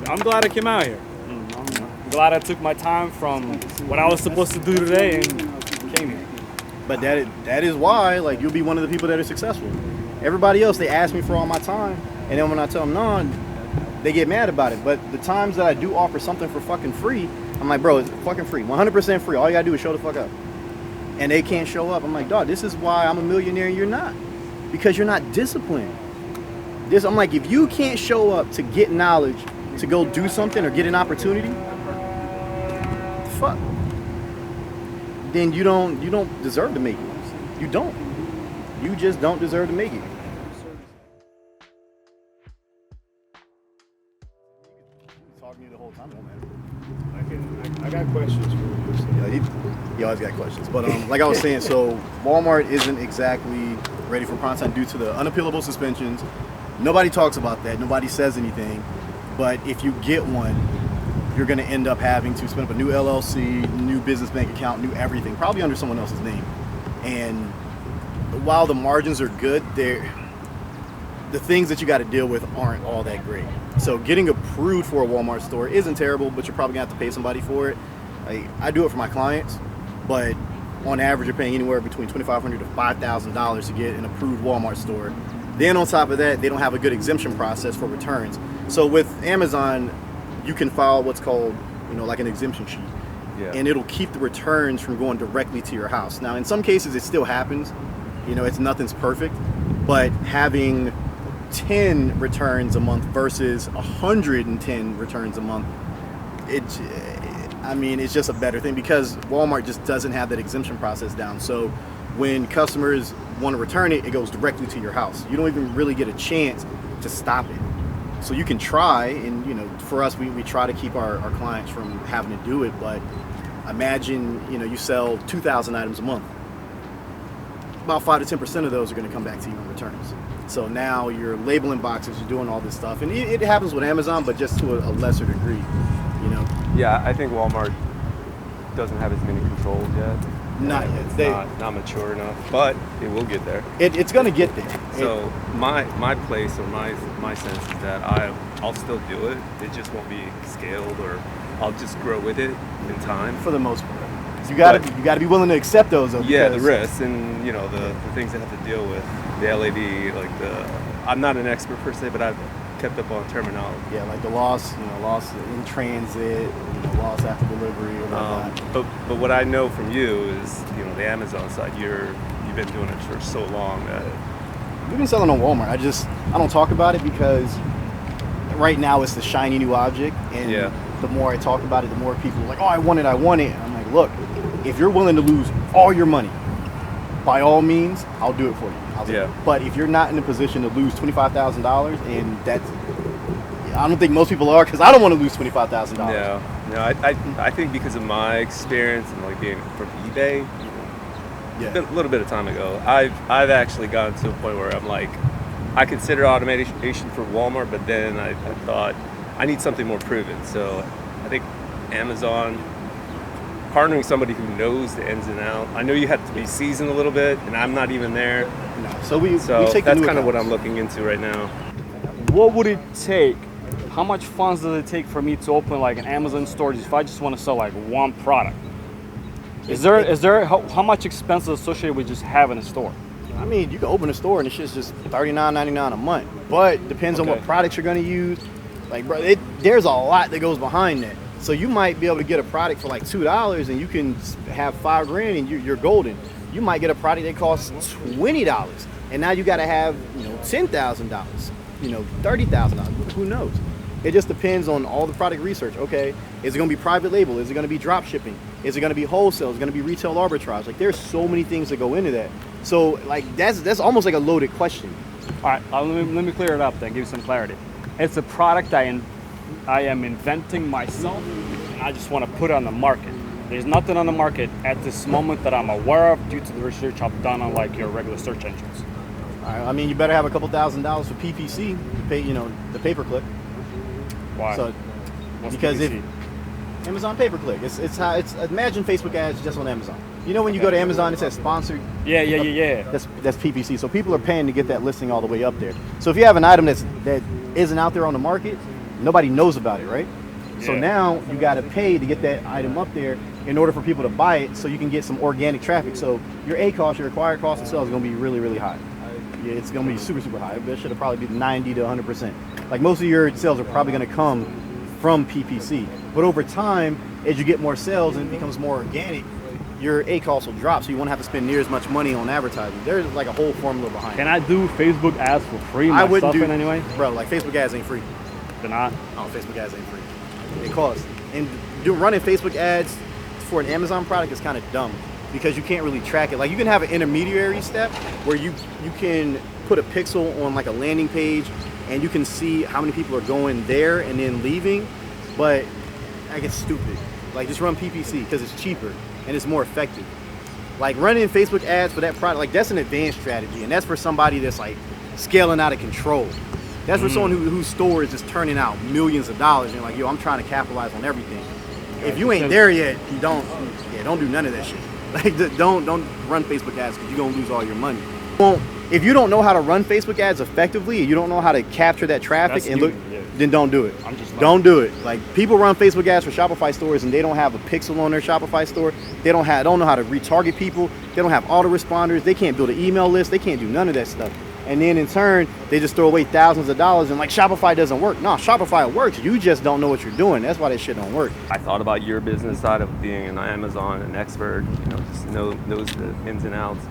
I'm glad I came out here. I'm glad I took my time from what I was supposed to do today and came here. But that is why, like, you'll be one of the people that are successful. Everybody else, they ask me for all my time, and then when I tell them no, they get mad about it. But the times that I do offer something for fucking free, I'm like, bro, it's fucking free, 100% free. All you gotta do is show the fuck up. And they can't show up. I'm like, dog, this is why I'm a millionaire and you're not. Because you're not disciplined. I'm like, if you can't show up to get knowledge, to go do something or get an opportunity, fuck. Then you don't deserve to make it. You don't. You just don't deserve to make it. Talking to you the whole time, man. I got questions for you. Yeah, he always got questions. But like I was saying, so Walmart isn't exactly ready for prime time due to the unappealable suspensions. Nobody talks about that. Nobody says anything. But if you get one, you're going to end up having to spin up a new LLC, new business bank account, new everything, probably under someone else's name. And while the margins are good, the things that you got to deal with aren't all that great. So getting approved for a Walmart store isn't terrible, but you're probably going to have to pay somebody for it. I do it for my clients, but on average, you're paying anywhere between $2,500 to $5,000 to get an approved Walmart store. Then on top of that, they don't have a good exemption process for returns. So with Amazon, you can file what's called, like an exemption sheet. Yeah. And it'll keep the returns from going directly to your house. Now, in some cases, it still happens. Nothing's perfect. But having 10 returns a month versus 110 returns a month, it's just a better thing because Walmart just doesn't have that exemption process down. So when customers want to return it, it goes directly to your house. You don't even really get a chance to stop it. So you can try, and for us, we try to keep our clients from having to do it, but imagine, you sell 2,000 items a month. About 5 to 10% of those are going to come back to you in returns. So now you're labeling boxes, you're doing all this stuff, and it happens with Amazon, but just to a lesser degree, Yeah, I think Walmart doesn't have as many controls yet. Not yet. It's not mature enough, but it will get there. It's going to get there. So my place or my sense is that I'll still do it. It just won't be scaled, or I'll just grow with it in time. For the most part, you got to be willing to accept those. Though, yeah, the risks and the things that have to deal with the LAD, I'm not an expert per se, but I've kept up on terminology. Yeah, like the loss in transit, loss after delivery, or whatnot. But what I know from you is, the Amazon side. You've been doing it for so long that we've been selling on Walmart. I don't talk about it because right now it's the shiny new object, and the more I talk about it, the more people are like, oh, I want it. I'm like, look, if you're willing to lose all your money, by all means, I'll do it for you. But if you're not in a position to lose $25,000, and I don't think most people are, because I don't want to lose $25,000. No, I think because of my experience and being from eBay, a little bit of time ago, I've actually gotten to a point where I'm like, I consider automation for Walmart, but then I thought I need something more proven. So I think Amazon, partnering somebody who knows the ins and outs. I know you have to be seasoned a little bit, and I'm not even there. No, so we take that's kind of what I'm looking into right now. What would it take? How much funds does it take for me to open an Amazon store if I just want to sell one product? Is there how much expenses associated with just having a store? I mean, you can open a store and it's just $39.99 a month, but depends on what products you're going to use. There's a lot that goes behind that. So you might be able to get a product for $2 and you can have $5,000 and you're golden. You might get a product that costs $20 and now you got to have $10,000, $30,000. Who knows? It just depends on all the product research. Okay, is it going to be private label? Is it going to be drop shipping? Is it going to be wholesale? Is it going to be retail arbitrage? There's so many things that go into that. So that's almost like a loaded question. All right, let me clear it up then, give you some clarity. It's a product I am inventing myself, and I just want to put it on the market. There's nothing on the market at this moment that I'm aware of due to the research I've done on your regular search engines. All right, I mean, you better have a couple $1,000s for PPC to pay, the pay-per-click. Why? So, because PPC? If Amazon pay-per-click, it's imagine Facebook ads just on Amazon. When you go to Amazon, it says sponsored. Yeah. That's PPC. So people are paying to get that listing all the way up there. So if you have an item that isn't out there on the market, nobody knows about it, right? So Yeah. now you got to pay to get that item up there in order for people to buy it, so you can get some organic traffic. So your A cost, your acquired cost of sales is going to be really, really high. Yeah, it's going to be super, super high. It should probably be 90 to 100%. Like most of your sales are probably going to come from PPC. But over time, as you get more sales and it becomes more organic, your A cost will drop, so you won't have to spend near as much money on advertising. There's like a whole formula behind Can it. I do Facebook ads for free? I wouldn't myself do in anyway. Bro, like Facebook ads ain't free. They're not. Oh, Facebook ads ain't free. It costs. And running Facebook ads for an Amazon product is kind of dumb because you can't really track it. Like you can have an intermediary step where you can put a pixel on like a landing page and you can see how many people are going there and then leaving, but I get stupid. Like just run PPC because it's cheaper and it's more effective. Like running Facebook ads for that product, like that's an advanced strategy, and that's for somebody that's like scaling out of control. That's for someone whose store is just turning out millions of dollars and like, yo, I'm trying to capitalize on everything. If you ain't there yet, don't do none of that shit. Like don't run Facebook ads because you're gonna lose all your money. Well, if you don't know how to run Facebook ads effectively, you don't know how to capture that traffic then don't do it. Don't do it. Like people run Facebook ads for Shopify stores and they don't have a pixel on their Shopify store. They don't know how to retarget people. They don't have autoresponders. They can't build an email list. They can't do none of that stuff. And then in turn, they just throw away thousands of dollars and like Shopify doesn't work. No, Shopify works. You just don't know what you're doing. That's why that shit don't work. I thought about your business side of being an Amazon, an expert, just knows the ins and outs.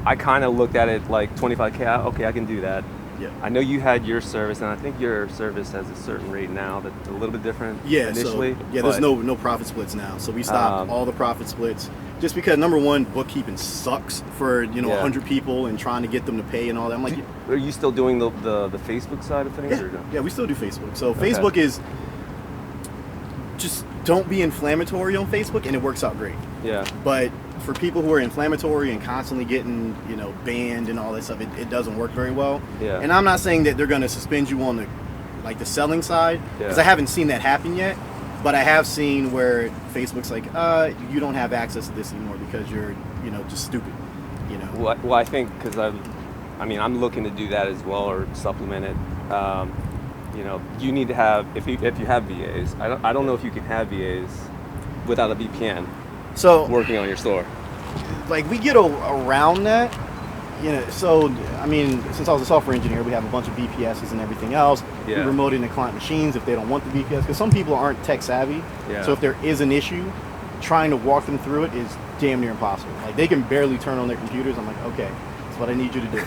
I kind of looked at it like 25K, okay, I can do that. Yeah. I know you had your service, and I think your service has a certain rate now that's a little bit different initially. There's no profit splits now. So we stopped all the profit splits just because, number one, bookkeeping sucks for 100 people and trying to get them to pay and all that. I'm like, are you still doing the Facebook side of things? Yeah, or no? yeah, we still do Facebook. So Facebook is just don't be inflammatory on Facebook, and it works out great. Yeah. But for people who are inflammatory and constantly getting banned and all that stuff, it doesn't work very well. Yeah. And I'm not saying that they're going to suspend you on the selling side, because I haven't seen that happen yet. But I have seen where Facebook's like, you don't have access to this anymore because you're just stupid. Well, I think because I'm looking to do that as well or supplement it. You need to have if you have VAs. I don't know if you can have VAs without a VPN. So working on your store, like we get around that, So since I was a software engineer, we have a bunch of VPSs and everything else. Yeah. We remote into client machines if they don't want the VPS, because some people aren't tech savvy. Yeah. So if there is an issue, trying to walk them through it is damn near impossible. Like they can barely turn on their computers. I'm like, okay, that's what I need you to do.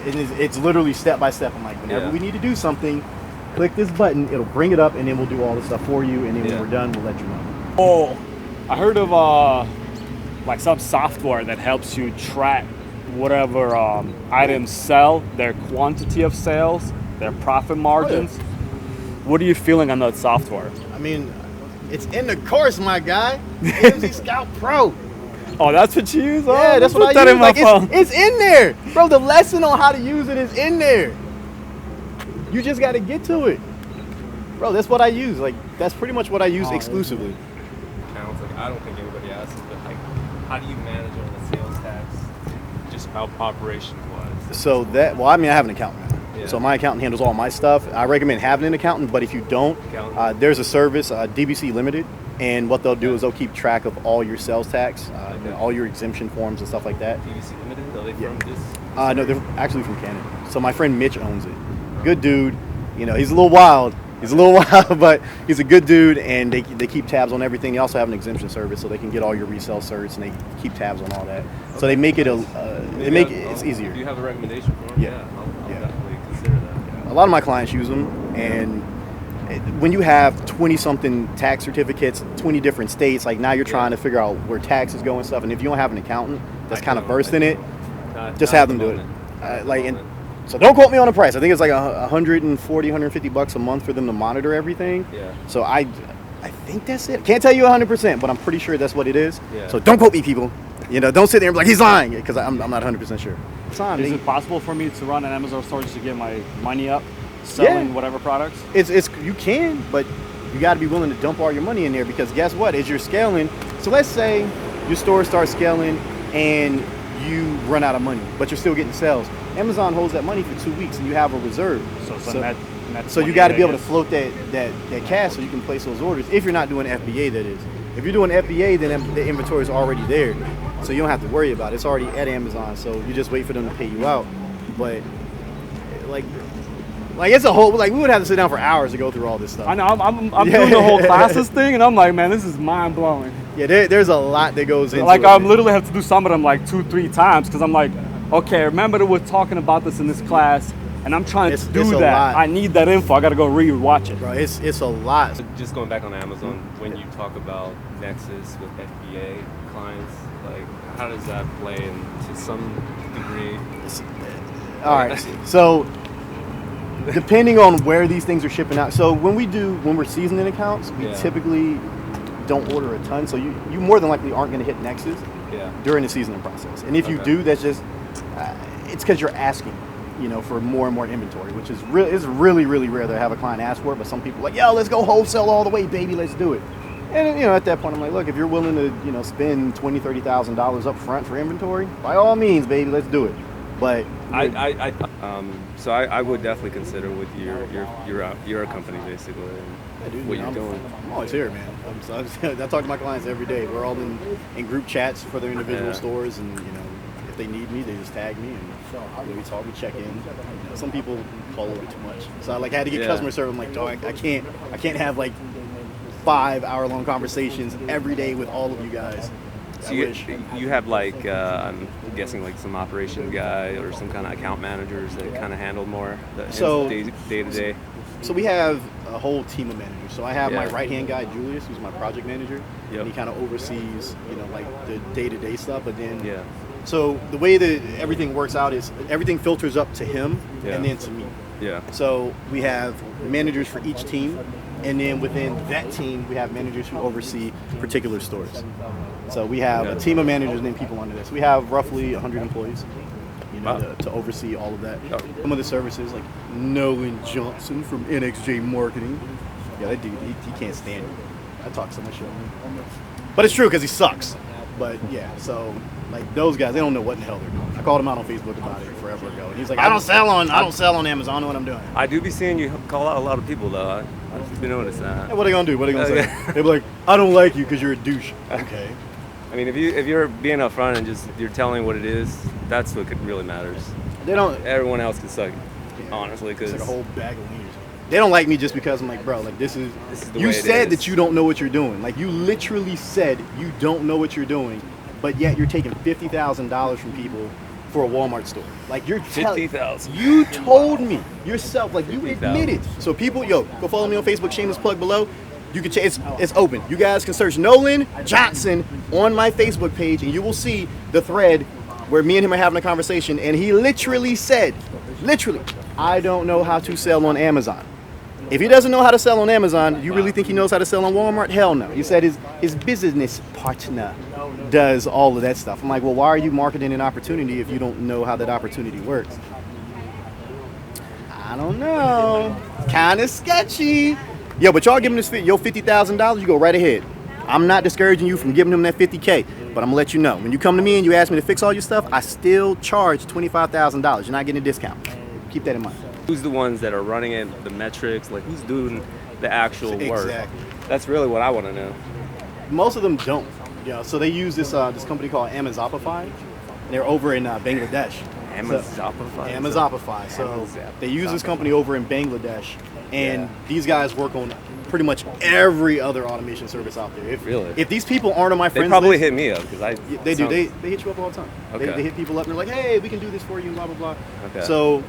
It's literally step by step. I'm like, whenever we need to do something, click this button, it'll bring it up, and then we'll do all the stuff for you. And then when we're done, we'll let you know. Oh, I heard of like some software that helps you track whatever items sell, their quantity of sales, their profit margins. Oh, yeah. What are you feeling on that software? It's in the course, my guy. MZ Scout Pro. Oh, that's what you use? Yeah, that's what I use. In my phone. It's in there. Bro, the lesson on how to use it is in there. You just got to get to it. Bro, that's what I use. Like, that's pretty much what I use exclusively. I don't think anybody asks, but how do you manage all the sales tax, just operations-wise? So I have an accountant now. Yeah. So my accountant handles all my stuff. I recommend having an accountant, but if you don't, there's a service, DBC Limited, and what they'll do is they'll keep track of all your sales tax, all your exemption forms and stuff like that. DBC Limited, are they from this? No, they're actually from Canada. So my friend Mitch owns it. Good dude. He's a little wild. But he's a good dude, and they keep tabs on everything. They also have an exemption service, so they can get all your resale certs, and they keep tabs on all that. Okay. So they make it it's easier. Do you have a recommendation for them? Yeah. I'll definitely consider that. A lot of my clients use them, and when you have 20-something tax certificates, 20 different states, like now you're trying to figure out where taxes go and stuff, and if you don't have an accountant that's kind of versed in it, just have them do it. So don't quote me on the price. I think it's like $140, $150 a month for them to monitor everything. Yeah. So I think that's it. Can't tell you 100%, but I'm pretty sure that's what it is. Yeah. So don't quote me, people. Don't sit there and be like, he's lying, because I'm not 100% sure. Is it possible for me to run an Amazon store just to get my money up, selling whatever products? You can, but you got to be willing to dump all your money in there, because guess what? As you're scaling, so let's say your store starts scaling and you run out of money, but you're still getting sales. Amazon holds that money for 2 weeks, and you have a reserve. So And that's So you 28, got to be I able to guess. float that cash so you can place those orders. If you're not doing FBA, that is. If you're doing FBA, then the inventory is already there, so you don't have to worry about it. It's already at Amazon, so you just wait for them to pay you out. But like it's a whole, like we would have to sit down for hours to go through all this stuff. I know, I'm doing the whole classes thing, and I'm like, man, this is mind blowing. Yeah, there's a lot that goes into Like it. I man. literally have to do some of them like 2-3 times because I'm like, okay, remember that we're talking about this in this class, and I'm trying to do it's a that. lot. I need that info. I got to go re-watch it. Bro, it's a lot. Just going back on Amazon, when you talk about Nexus with FBA clients, like how does that play into some degree? All right, so depending on where these things are shipping out. So when we're seasoning accounts, we typically don't order a ton. So you more than likely aren't going to hit Nexus during the seasoning process. And if you do, that's just it's because you're asking, for more and more inventory, which is really rare to have a client ask for it. But some people are like, yo, let's go wholesale all the way, baby, let's do it. And at that point, I'm like, look, if you're willing to spend $20,000-$30,000 up front for inventory, by all means, baby, let's do it. But so I would definitely consider with your company basically and what you're doing. I'm always here, man. I talk to my clients every day. We're all in group chats for their individual stores, and if they need me, they just tag me, and we talk, we check in. Some people call a little bit too much, so I had to get customer service. I'm like, dog, I can't have like 5-hour-long conversations every day with all of you guys. So you have like I'm guessing like some operation guy or some kind of account managers that kind of handle more the day to day. So we have a whole team of managers. So I have my right-hand guy, Julius, who's my project manager, and he kind of oversees like the day-to-day stuff. But then so the way that everything works out is everything filters up to him and then to me. Yeah. So we have managers for each team, and then within that team, we have managers who oversee particular stores. So we have a team of managers and then people under this. We have roughly 100 employees, to oversee all of that. Some of the services, like Nolan Johnson from NXJ Marketing. Yeah, that dude, he can't stand me. I talk so much shit. But it's true because he sucks. But yeah, so like those guys, they don't know what in the hell they're doing. I called him out on Facebook about it forever ago, and he's like, I don't sell on Amazon. I know what I'm doing. I do be seeing you call out a lot of people though. I've been noticing that. Yeah, what are they gonna do? What are they gonna say? They'll be like, I don't like you because you're a douche. Okay. I mean, if you're being upfront and just you're telling what it is, that's what really matters. They don't. Everyone else can suck, honestly, because it's like a whole bag of wieners. They don't like me just because I'm like, bro, like this is the you way it said is. that you don't know what you're doing. Like you literally said you don't know what you're doing, but yet you're taking $50,000 from people for a Walmart store. Like you're $50,000. You told me yourself, like you admitted. So people, go follow me on Facebook, shameless plug below. You can it's open. You guys can search Nolan Johnson on my Facebook page, and you will see the thread where me and him are having a conversation. And he literally said, I don't know how to sell on Amazon. If he doesn't know how to sell on Amazon, you really think he knows how to sell on Walmart? Hell no. He said his business partner does all of that stuff. I'm like, well, why are you marketing an opportunity if you don't know how that opportunity works? I don't know. Kind of sketchy. Yo, but y'all give him this $50,000, you go right ahead. I'm not discouraging you from giving him that $50K, but I'm gonna let you know. When you come to me and you ask me to fix all your stuff, I still charge $25,000. You're not getting a discount. Keep that in mind. Who's the ones that are running it, the metrics, like who's doing the actual work? Exactly. That's really what I want to know. Most of them don't. So they use this company called 𝗬𝗢𝗡𝗢. They're over in Bangladesh. 𝗬𝗢𝗡𝗢. So they use this company over in Bangladesh, and these guys work on pretty much every other automation service out there. If these people aren't on my friends list, they probably hit me up because they do. They hit you up all the time. Okay. They hit people up and they're like, hey, we can do this for you, and blah blah blah. Okay. So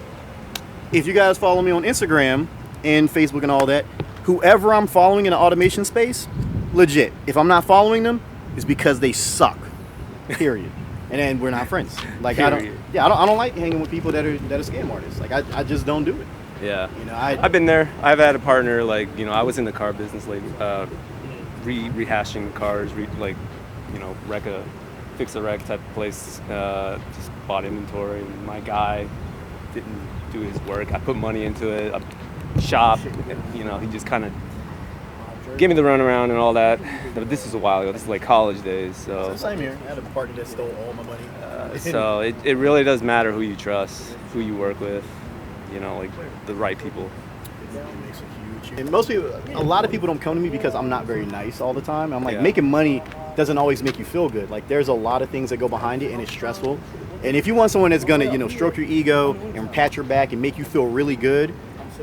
if you guys follow me on Instagram and Facebook and all that, whoever I'm following in the automation space, legit. If I'm not following them, it's because they suck. Period. And then we're not friends. Like Period. I don't like hanging with people that are scam artists. Like I just don't do it. Yeah. I've been there. I've had a partner, like, I was in the car business, like, rehashing cars, fix a wreck type of place, just bought inventory, and my guy didn't do his work. I put money into it, a shop, he just kind of gave me the runaround and all that. But this is a while ago. This is like college days. So same here. I had a partner that stole all my money. So it really does matter who you trust, who you work with, like the right people. makes a huge. And most people, a lot of people don't come to me because I'm not very nice all the time. I'm like, making money doesn't always make you feel good. Like, there's a lot of things that go behind it, and it's stressful. And if you want someone that's gonna, stroke your ego and pat your back and make you feel really good,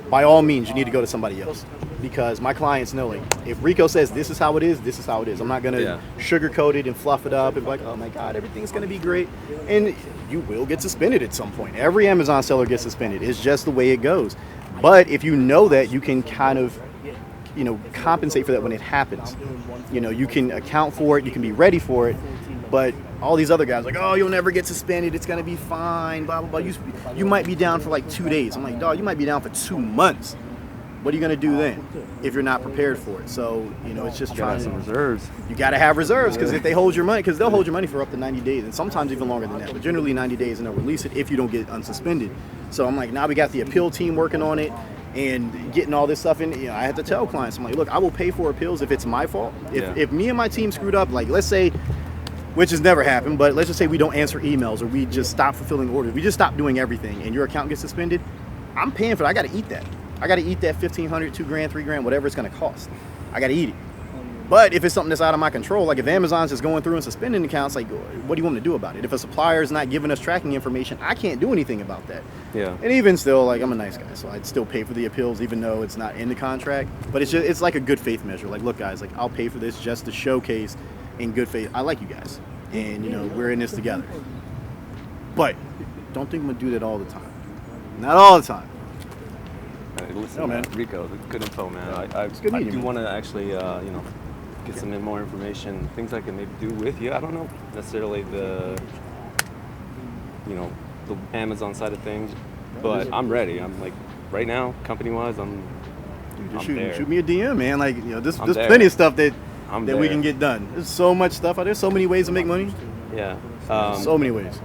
by all means, you need to go to somebody else. Because my clients know, like, if Rico says this is how it is, this is how it is. I'm not gonna sugarcoat it and fluff it up and be like, oh my God, everything's gonna be great. And you will get suspended at some point. Every Amazon seller gets suspended. It's just the way it goes. But if you know that, you can kind of, compensate for that when it happens. You can account for it. You can be ready for it. But all these other guys like, oh, you'll never get suspended. It's gonna be fine. Blah blah blah. You might be down for like 2 days. I'm like, dog, you might be down for 2 months. What are you gonna do then if you're not prepared for it? So it's just trying some reserves. You gotta have reserves, because if they hold your money, because they'll hold your money for up to 90 days, and sometimes even longer than that. But generally 90 days, and they'll release it if you don't get unsuspended. So I'm like, now we got the appeal team working on it and getting all this stuff in. I have to tell clients, I'm like, look, I will pay for appeals if it's my fault. If me and my team screwed up, like let's say, which has never happened, but let's just say we don't answer emails, or we just stop fulfilling orders, we just stop doing everything, and your account gets suspended, I'm paying for it. I got to eat that. I got to eat that $1,500, $2,000, $3,000, whatever it's going to cost. I got to eat it. But if it's something that's out of my control, like if Amazon's just going through and suspending accounts, like what do you want me to do about it? If a supplier is not giving us tracking information, I can't do anything about that. Yeah. And even still, like, I'm a nice guy, so I'd still pay for the appeals even though it's not in the contract. But it's like a good faith measure. Like, look, guys, like I'll pay for this just to showcase in good faith. I like you guys, and we're in this together. But don't think I'm gonna do that all the time. Not all the time. Listen, man, Rico, good info, man. I do want to actually, get some more information, things I can maybe do with you. I don't know necessarily the Amazon side of things, but I'm ready. I'm like, right now, company-wise, I'm there. Shoot me a DM, man. Like, there's plenty of stuff that we can get done. There's so much stuff out there. So many ways to make money. Yeah. So many ways.